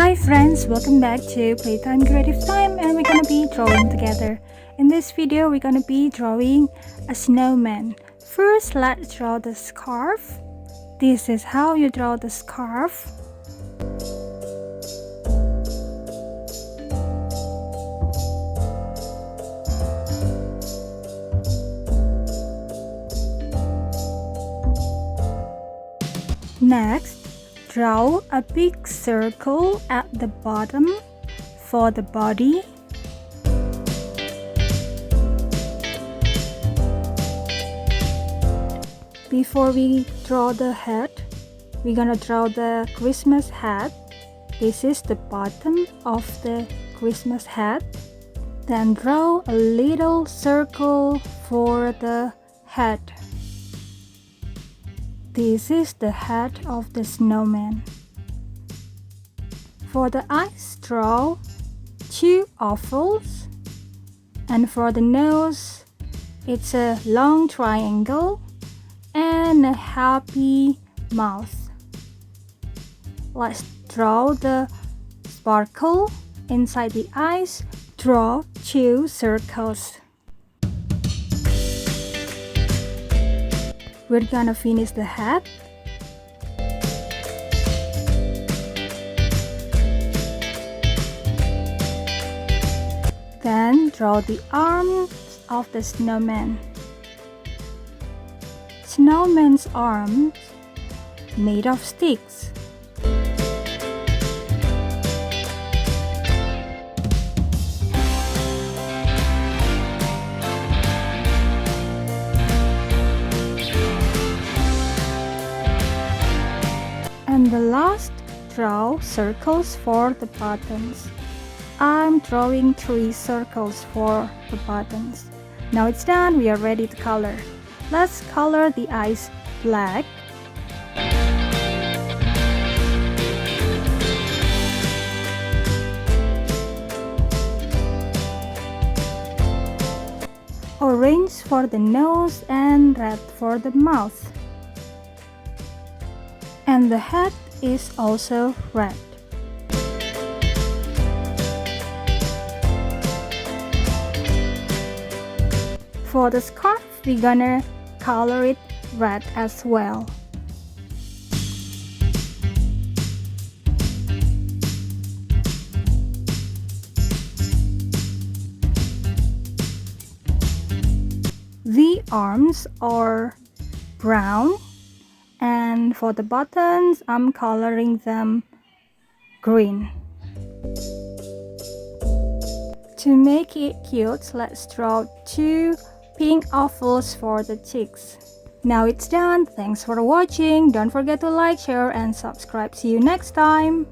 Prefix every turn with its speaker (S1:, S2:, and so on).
S1: Hi friends, welcome back to Playtime Creative Time, and we're gonna be drawing together. In this video, we're gonna be drawing a snowman. First, let's draw the scarf. This is how you draw the scarf. Next, draw a big circle at the bottom for the body. Before we draw the head, we're gonna draw the Christmas hat. This is the bottom of the Christmas hat. Then draw a little circle for the head. This is the head of the snowman. For the eyes, draw 2 ovals, and for the nose, it's a long triangle and a happy mouth. Let's draw the sparkle inside the eyes. Draw 2 circles. We're gonna finish the head. Then draw the arms of the snowman. Snowman's arms made of sticks. And the last, draw circles for the buttons. I'm drawing 3 circles for the buttons. Now it's done, we are ready to color. Let's color the eyes black. Orange for the nose and red for the mouth. And the head is also red. For the scarf, we're gonna color it red as well. The arms are brown. And for the buttons, I'm coloring them green. To make it cute, let's draw 2 pink ovals for the cheeks. Now it's done. Thanks for watching. Don't forget to like, share, and subscribe. See you next time.